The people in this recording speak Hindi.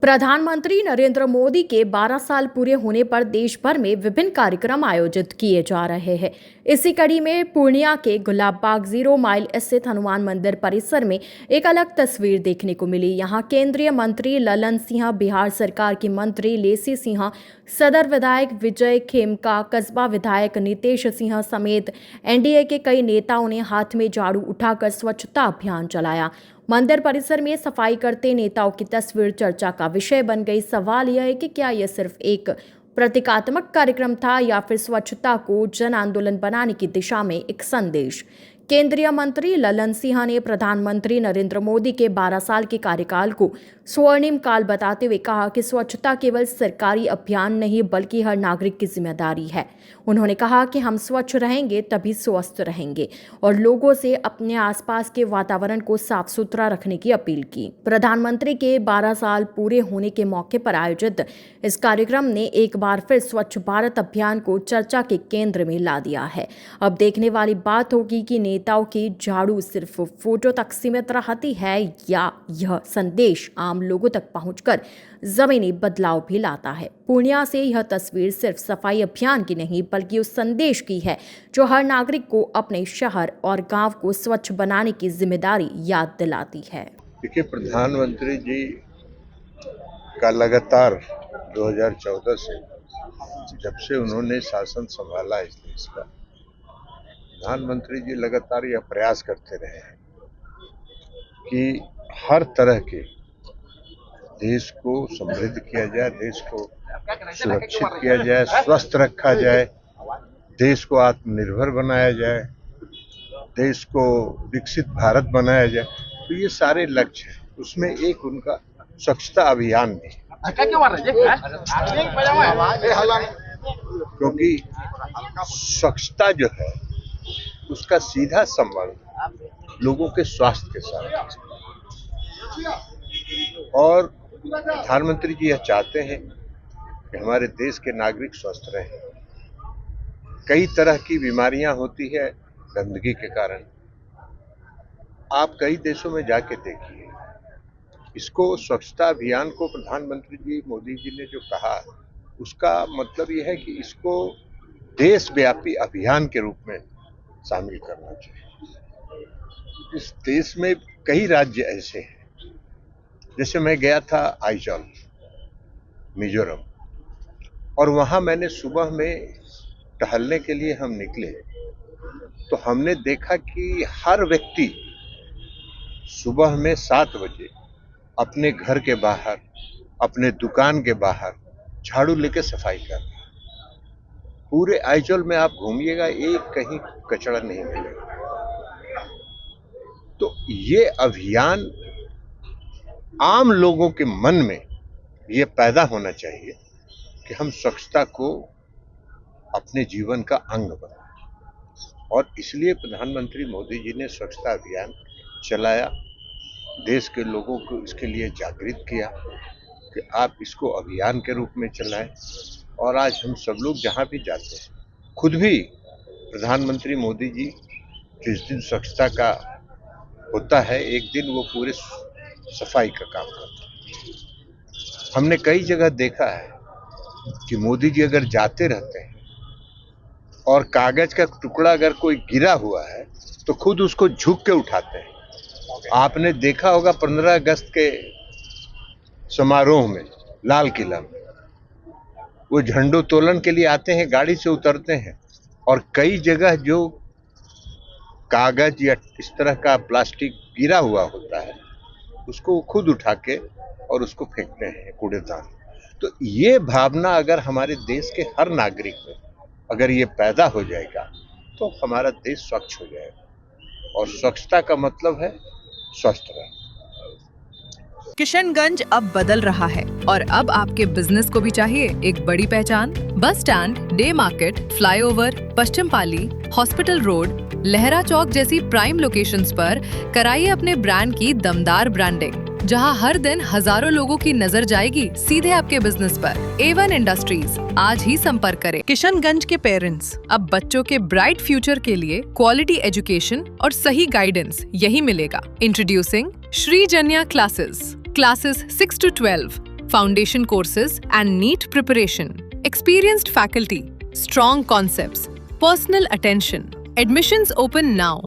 प्रधानमंत्री नरेंद्र मोदी के 12 साल पूरे होने पर देश भर में विभिन्न कार्यक्रम आयोजित किए जा रहे हैं। इसी कड़ी में पूर्णिया के गुलाबबाग 0 माइल स्थित हनुमान मंदिर परिसर में एक अलग तस्वीर देखने को मिली। यहां केंद्रीय मंत्री ललन सिंह, बिहार सरकार की मंत्री लेसी सिंह, सदर विधायक विजय खेमका, कस्बा विधायक नितेश सिंह समेत एनडीए के कई नेताओं ने हाथ में झाड़ू उठाकर स्वच्छता अभियान चलाया। मंदिर परिसर में सफाई करते नेताओं की तस्वीर चर्चा का विषय बन गई। सवाल यह है कि क्या यह सिर्फ एक प्रतीकात्मक कार्यक्रम था या फिर स्वच्छता को जन आंदोलन बनाने की दिशा में एक संदेश। केंद्रीय मंत्री ललन सिंह ने प्रधानमंत्री नरेंद्र मोदी के 12 साल के कार्यकाल को स्वर्णिम काल बताते हुए कहा कि स्वच्छता केवल सरकारी अभियान नहीं बल्कि हर नागरिक की जिम्मेदारी है। उन्होंने कहा कि हम स्वच्छ रहेंगे तभी स्वस्थ रहेंगे और लोगों से अपने आसपास के वातावरण को साफ सुथरा रखने की अपील की। प्रधानमंत्री के 12 साल पूरे होने के मौके पर आयोजित इस कार्यक्रम ने एक बार फिर स्वच्छ भारत अभियान को चर्चा के केंद्र में ला दिया है। अब देखने वाली बात होगी कि नेताओं की झाड़ू सिर्फ फोटो तक सीमित रहती है या यह संदेश आम लोगों तक पहुंचकर जमीनी बदलाव भी लाता है। पूर्णिया से यह तस्वीर सिर्फ सफाई अभियान की नहीं बल्कि उस संदेश की है जो हर नागरिक को अपने शहर और गांव को स्वच्छ बनाने की जिम्मेदारी याद दिलाती है। देखिए, प्रधानमंत्री जी का लगातार 2014 से जब से उन्होंने शासन संभाला इस देश का, प्रधानमंत्री जी लगातार यह प्रयास करते रहे हैं कि हर तरह के देश को समृद्ध किया जाए, देश को सुरक्षित किया जाए, स्वस्थ रखा जाए, देश को आत्मनिर्भर बनाया जाए, देश को विकसित भारत बनाया जाए। तो ये सारे लक्ष्य हैं। उसमें एक उनका स्वच्छता अभियान भी है, क्योंकि स्वच्छता जो है उसका सीधा संबंध लोगों के स्वास्थ्य के साथ है। और प्रधानमंत्री जी यह चाहते हैं कि हमारे देश के नागरिक स्वस्थ रहें। कई तरह की बीमारियां होती है गंदगी के कारण। आप कई देशों में जाके देखिए, इसको स्वच्छता अभियान को प्रधानमंत्री जी मोदी जी ने जो कहा, उसका मतलब यह है कि इसको देशव्यापी अभियान के रूप में शामिल करना चाहिए। इस देश में कई राज्य ऐसे हैं, जैसे मैं गया था आइजॉल, मिजोरम, और वहां मैंने सुबह में टहलने के लिए हम निकले तो हमने देखा कि हर व्यक्ति सुबह में 7 बजे अपने घर के बाहर, अपने दुकान के बाहर झाड़ू लेके सफाई कर रहा है। पूरे आइजॉल में आप घूमिएगा, एक कहीं कचरा नहीं मिलेगा। तो ये अभियान आम लोगों के मन में ये पैदा होना चाहिए कि हम स्वच्छता को अपने जीवन का अंग बनाएं। और इसलिए प्रधानमंत्री मोदी जी ने स्वच्छता अभियान चलाया, देश के लोगों को इसके लिए जागृत किया कि आप इसको अभियान के रूप में चलाएं। और आज हम सब लोग जहां भी जाते हैं, खुद भी प्रधानमंत्री मोदी जी जिस दिन स्वच्छता का होता है, एक दिन वो पूरे सफाई का काम करते हैं। हमने कई जगह देखा है कि मोदी जी अगर जाते रहते हैं और कागज का टुकड़ा अगर कोई गिरा हुआ है तो खुद उसको झुक के उठाते हैं। आपने देखा होगा 15 अगस्त के समारोह में लाल किला में वो झंडोत्तोलन के लिए आते हैं, गाड़ी से उतरते हैं और कई जगह जो कागज या इस तरह का प्लास्टिक गिरा हुआ होता है उसको खुद उठा के और उसको फेंकते हैं कूड़ेदान। तो ये भावना अगर हमारे देश के हर नागरिक में अगर ये पैदा हो जाएगा तो हमारा देश स्वच्छ हो जाएगा। और स्वच्छता का मतलब है स्वस्थ रहना। किशनगंज अब बदल रहा है और अब आपके बिजनेस को भी चाहिए एक बड़ी पहचान। Bus stand, day market, flyover, Paschim Pali, hospital road, Lahara Chowk जैसी प्राइम लोकेशंस पर कराइए अपने ब्रांड की दमदार ब्रांडिंग, जहां हर दिन हजारों लोगों की नजर जाएगी सीधे आपके बिजनेस पर। A1 इंडस्ट्रीज, आज ही संपर्क करें। किशनगंज के पेरेंट्स, अब बच्चों के ब्राइट फ्यूचर के लिए क्वालिटी एजुकेशन और सही गाइडेंस यही मिलेगा। Introducing Shri Janya classes 6 to 12, foundation courses and NEET preparation, experienced faculty, strong concepts, personal attention. Admissions open now.